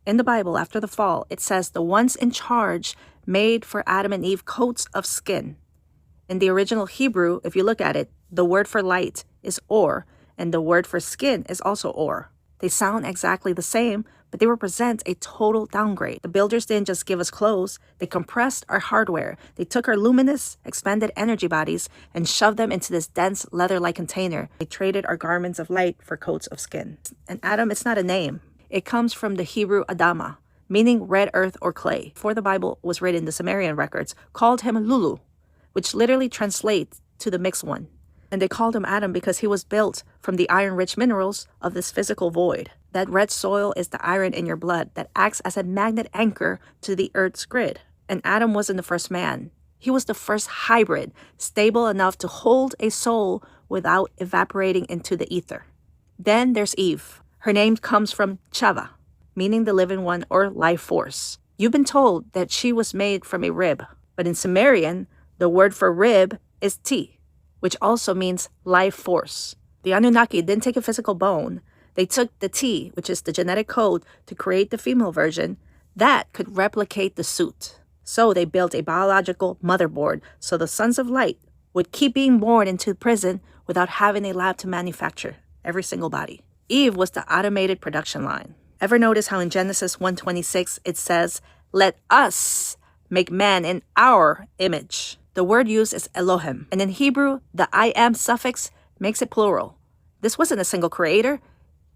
In the Bible, after the fall, it says the ones in charge made for Adam and Eve coats of skin. In the original Hebrew, if you look at it, the word for light is or, and the word for skin is also or. They sound exactly the same, but they represent a total downgrade. The builders didn't just give us clothes, they compressed our hardware. They took our luminous, expanded energy bodies and shoved them into this dense leather-like container. They traded our garments of light for coats of skin. And Adam, it's not a name. It comes from the Hebrew Adama, meaning red earth or clay. Before the Bible was written, the Sumerian records called him Lulu, which literally translates to the mixed one. And they called him Adam because he was built from the iron-rich minerals of this physical void. That red soil is the iron in your blood that acts as a magnet anchor to the earth's grid. And Adam wasn't the first man. He was the first hybrid, stable enough to hold a soul without evaporating into the ether. Then there's Eve. Her name comes from Chava, meaning the living one or life force. You've been told that she was made from a rib, but in Sumerian, the word for rib is Ti, which also means life force. The Anunnaki didn't take a physical bone. They took the Ti, which is the genetic code, to create the female version that could replicate the suit. So they built a biological motherboard so the sons of light would keep being born into prison without having a lab to manufacture every single body. Eve was the automated production line. Ever notice how in Genesis 1:26 it says, "Let us make man in our image"? The word used is Elohim, and in Hebrew, the I am suffix makes it plural. This wasn't a single creator,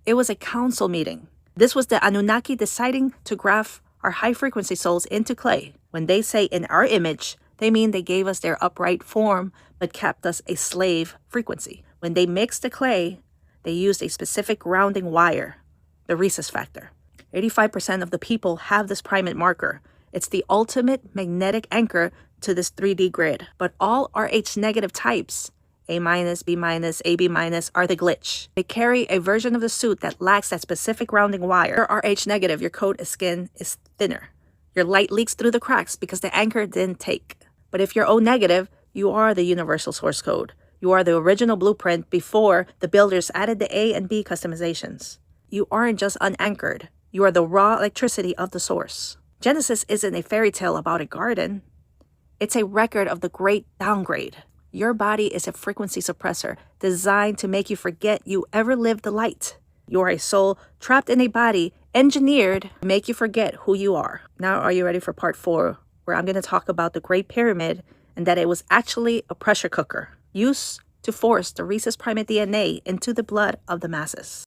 it was a council meeting. This was the Anunnaki deciding to graft our high-frequency souls into clay. When they say in our image, they mean they gave us their upright form but kept us a slave frequency. When they mixed the clay, they used a specific grounding wire, the rhesus factor. 85% of the people have this primate marker. It's the ultimate magnetic anchor to this 3D grid. But all RH negative types, A minus, B minus, AB minus, are the glitch. They carry a version of the suit that lacks that specific grounding wire. Your RH negative, your coat of skin is thinner. Your light leaks through the cracks because the anchor didn't take. But if you're O negative, you are the universal source code. You are the original blueprint before the builders added the A and B customizations. You aren't just unanchored. You are the raw electricity of the source. Genesis isn't a fairy tale about a garden. It's a record of the great downgrade. Your body is a frequency suppressor designed to make you forget you ever lived the light. You are a soul trapped in a body engineered to make you forget who you are. Now, are you ready for part 4, where I'm going to talk about the Great Pyramid and that it was actually a pressure cooker used to force the rhesus primate DNA into the blood of the masses.